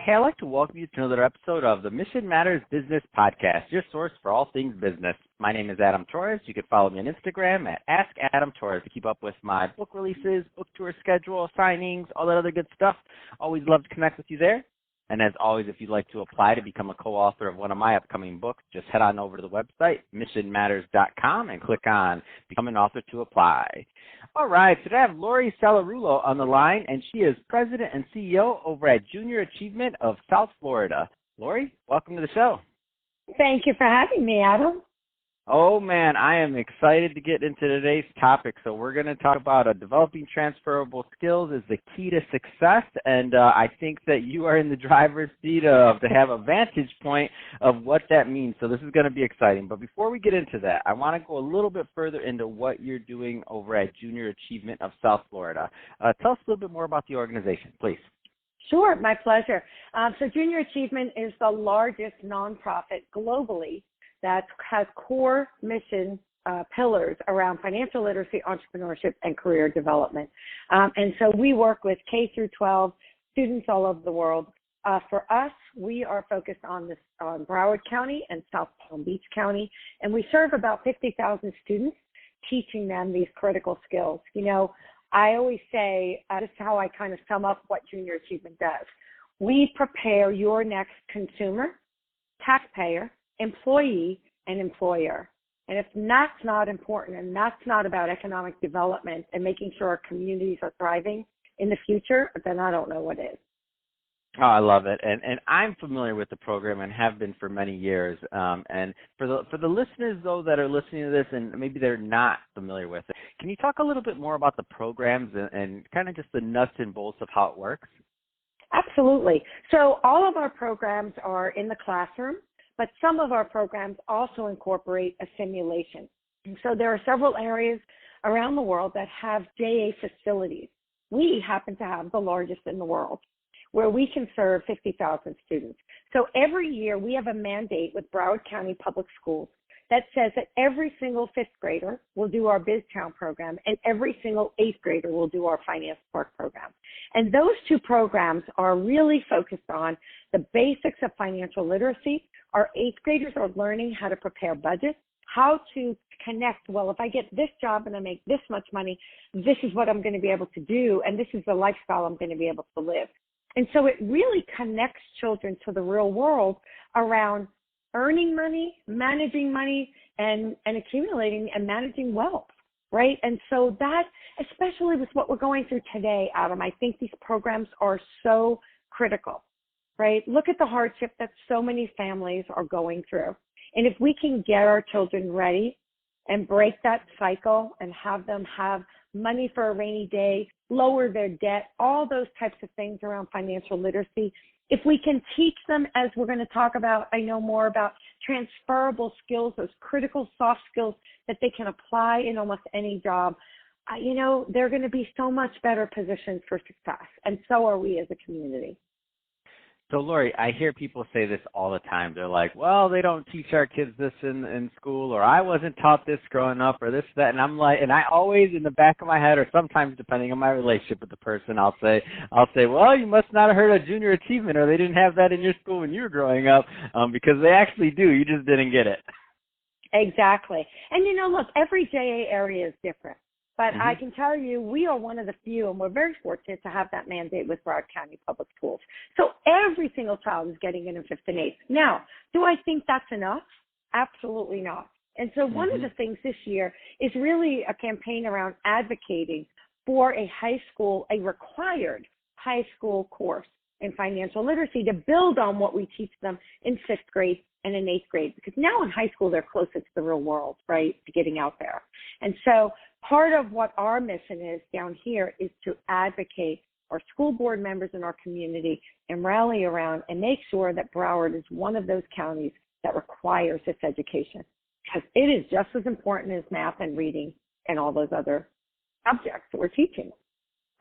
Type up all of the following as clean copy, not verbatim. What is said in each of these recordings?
Hey, I'd like to welcome you to another episode of the Mission Matters Business Podcast, your source for all things business. My name is Adam Torres. You can follow me on Instagram at AskAdamTorres to keep up with my book releases, book tour schedule, signings, all that other good stuff. Always love to connect with you there. And as always, if you'd like to apply to become a co-author of one of my upcoming books, just head on over to the website, missionmatters.com, and click on Become an Author to apply. All right, today I have Laurie Sallarulo on the line, and she is President and CEO over at Junior Achievement of South Florida. Laurie, welcome to the show. Thank you for having me, Adam. Oh, man, I am excited to get into today's topic. So we're going to talk about developing transferable skills is the key to success, and I think that you are in the driver's seat to have a vantage point of what that means. So this is going to be exciting. But before we get into that, I want to go a little bit further into what you're doing over at Junior Achievement of South Florida. Tell us a little bit more about the organization, please. Sure, my pleasure. So Junior Achievement is the largest nonprofit globally that has core mission pillars around financial literacy, entrepreneurship, and career development. And so we work with K through 12 students all over the world. For us, we are focused on Broward County and South Palm Beach County, and we serve about 50,000 students, teaching them these critical skills. You know, I always say, this is how I kind of sum up what Junior Achievement does. We prepare your next consumer, taxpayer, employee, and employer. And if that's not important and that's not about economic development and making sure our communities are thriving in the future, then I don't know what is. Oh, I love it. And I'm familiar with the program and have been for many years. And for the listeners, though, that are listening to this and maybe they're not familiar with it, can you talk a little bit more about the programs and kind of just the nuts and bolts of how it works? Absolutely. So all of our programs are in the classroom, but some of our programs also incorporate a simulation. And so there are several areas around the world that have JA facilities. We happen to have the largest in the world, where we can serve 50,000 students. So every year we have a mandate with Broward County Public Schools that says that every single fifth grader will do our BizTown program and every single eighth grader will do our Finance Spark program. And those two programs are really focused on the basics of financial literacy. Our eighth graders are learning how to prepare budgets, how to connect, well, if I get this job and I make this much money, this is what I'm going to be able to do, and this is the lifestyle I'm going to be able to live. And so it really connects children to the real world around earning money, and accumulating and managing wealth, right? And so that, especially with what we're going through today, Adam, I think these programs are so critical, right? Look at the hardship that so many families are going through. And if we can get our children ready and break that cycle and have them have money for a rainy day, lower their debt, all those types of things around financial literacy, if we can teach them, as we're going to talk about, I know more about transferable skills, those critical soft skills that they can apply in almost any job, they're going to be so much better positioned for success. And so are we as a community. So, Laurie, I hear people say this all the time. They're like, well, they don't teach our kids this in school, or I wasn't taught this growing up, or this, that. And I'm like, and I always, in the back of my head, or sometimes depending on my relationship with the person, I'll say, well, you must not have heard of Junior Achievement, or they didn't have that in your school when you were growing up, because they actually do. You just didn't get it. Exactly. And, look, every JA area is different. But I can tell you, we are one of the few, and we're very fortunate to have that mandate with Broward County Public Schools. So every single child is getting in fifth and eighth. Now, do I think that's enough? Absolutely not. And so one of the things this year is really a campaign around advocating for a required high school course in financial literacy to build on what we teach them in fifth grade and in eighth grade, because now in high school, they're closer to the real world, right, to getting out there. And so part of what our mission is down here is to advocate our school board members in our community and rally around and make sure that Broward is one of those counties that requires this education, because it is just as important as math and reading and all those other subjects that we're teaching.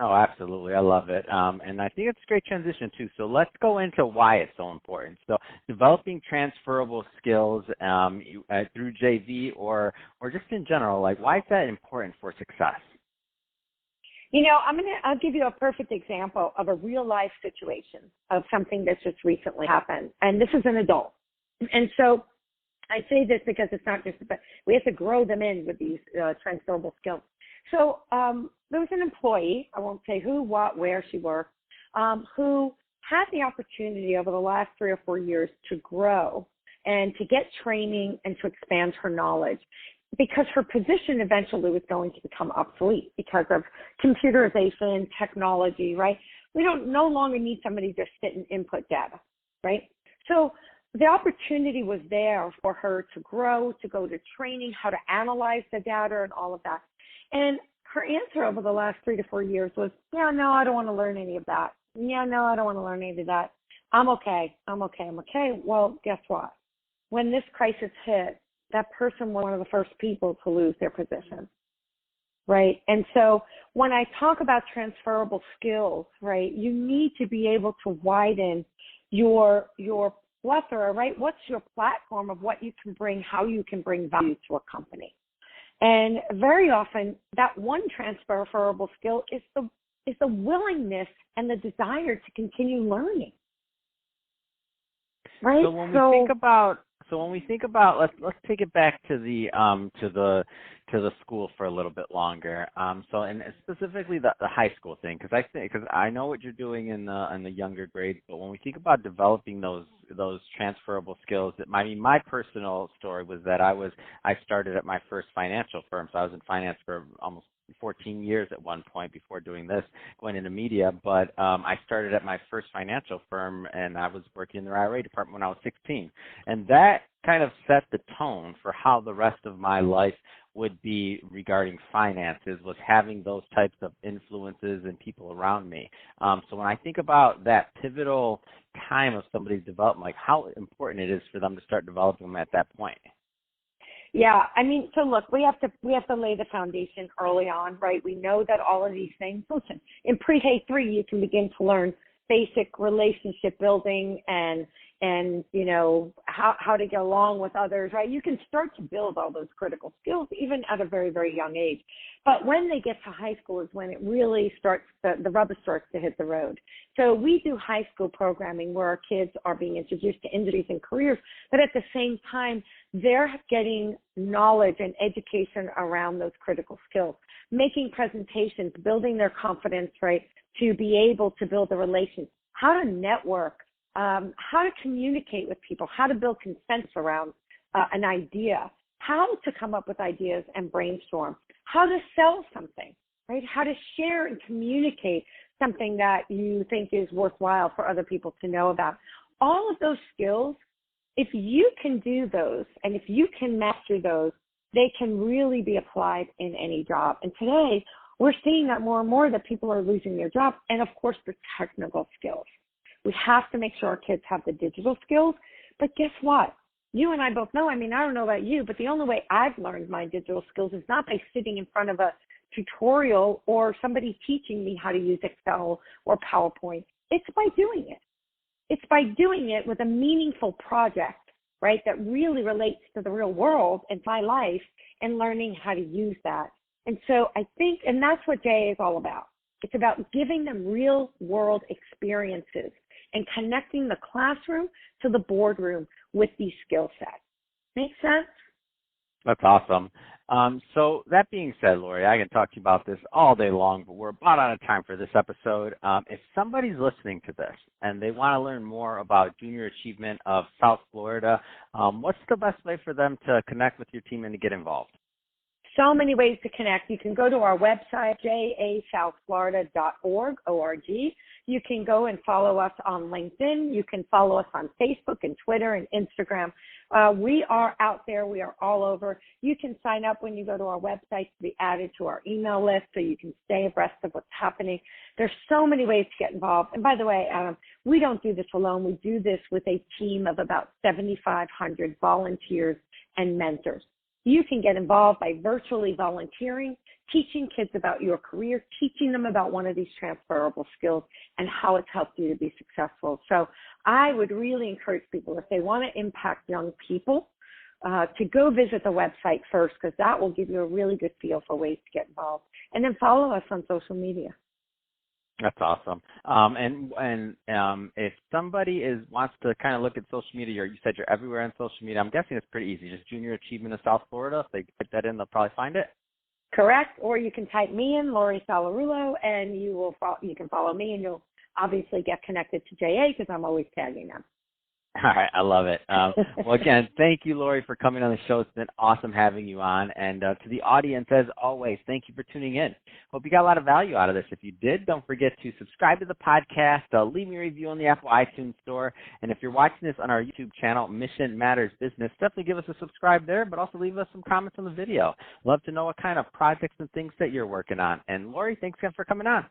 Oh, absolutely. I love it. And I think it's a great transition, too. So let's go into why it's so important. So developing transferable skills through JV or just in general, like why is that important for success? I'll give you a perfect example of a real life situation of something that's just recently happened. And this is an adult. And so I say this because it's not just, but we have to grow them in with these transferable skills. So there was an employee, I won't say who, what, where she worked, who had the opportunity over the last 3 or 4 years to grow and to get training and to expand her knowledge, because her position eventually was going to become obsolete because of computerization, technology, right? We don't no longer need somebody to sit and input data, right? So the opportunity was there for her to grow, to go to training, how to analyze the data and all of that. And her answer over the last 3 to 4 years was, yeah, no, I don't want to learn any of that. Yeah, no, I don't want to learn any of that. I'm okay. Well, guess what? When this crisis hit, that person was one of the first people to lose their position, right? And so when I talk about transferable skills, right, you need to be able to widen your plethora, right? What's your platform of what you can bring, how you can bring value to a company? And very often that one transferable skill is the willingness and the desire to continue learning, right? So when we think about let's take it back to the school for a little bit longer. And specifically the high school thing, because I know what you're doing in the younger grades, but when we think about developing those transferable skills, my personal story was that I started at my first financial firm, so I was in finance for almost 14 years at one point before doing this, going into media. But I started at my first financial firm, and I was working in the IRA department when I was 16. And that kind of set the tone for how the rest of my life would be regarding finances, was having those types of influences and people around me. So when I think about that pivotal time of somebody's development, like how important it is for them to start developing them at that point. Yeah, so look, we have to lay the foundation early on, right? We know that all of these things. Listen, in pre-K 3, you can begin to learn basic relationship building and how to get along with others, right? You can start to build all those critical skills even at a very, very young age. But when they get to high school is when it really starts, the rubber starts to hit the road. So we do high school programming where our kids are being introduced to industries and careers, but at the same time, they're getting knowledge and education around those critical skills, making presentations, building their confidence, right, to be able to build a relationship, how to network, how to communicate with people, how to build consensus around an idea, how to come up with ideas and brainstorm, how to sell something, right? How to share and communicate something that you think is worthwhile for other people to know about. All of those skills, if you can do those and if you can master those, they can really be applied in any job. And today, we're seeing that more and more, that people are losing their jobs, and of course, the technical skills. We have to make sure our kids have the digital skills. But guess what? You and I both know, I don't know about you, but the only way I've learned my digital skills is not by sitting in front of a tutorial or somebody teaching me how to use Excel or PowerPoint. It's by doing it. It's by doing it with a meaningful project, right, that really relates to the real world and my life, and learning how to use that. And so I think, and that's what JA is all about. It's about giving them real world experiences and connecting the classroom to the boardroom with these skill sets. Make sense? That's awesome. So that being said, Laurie, I can talk to you about this all day long, but we're about out of time for this episode. If somebody's listening to this and they want to learn more about Junior Achievement of South Florida, what's the best way for them to connect with your team and to get involved? So many ways to connect. You can go to our website, jasouthflorida.org, O-R-G. You can go and follow us on LinkedIn. You can follow us on Facebook and Twitter and Instagram. We are out there. We are all over. You can sign up when you go to our website to be added to our email list so you can stay abreast of what's happening. There's so many ways to get involved. And by the way, Adam, we don't do this alone. We do this with a team of about 7,500 volunteers and mentors. You can get involved by virtually volunteering, teaching kids about your career, teaching them about one of these transferable skills and how it's helped you to be successful. So I would really encourage people, if they want to impact young people, to go visit the website first, because that will give you a really good feel for ways to get involved. And then follow us on social media. That's awesome. If somebody wants to kind of look at social media, you said you're everywhere on social media. I'm guessing it's pretty easy. Just Junior Achievement of South Florida. If they put that in, they'll probably find it. Correct. Or you can type me in, Laurie Sallarulo, and you can follow me, and you'll obviously get connected to JA because I'm always tagging them. All right, I love it. Well, again, thank you, Laurie, for coming on the show. It's been awesome having you on. And to the audience, as always, thank you for tuning in. Hope you got a lot of value out of this. If you did, don't forget to subscribe to the podcast, leave me a review on the Apple iTunes Store. And if you're watching this on our YouTube channel, Mission Matters Business, definitely give us a subscribe there, but also leave us some comments on the video. Love to know what kind of projects and things that you're working on. And Laurie, thanks again for coming on.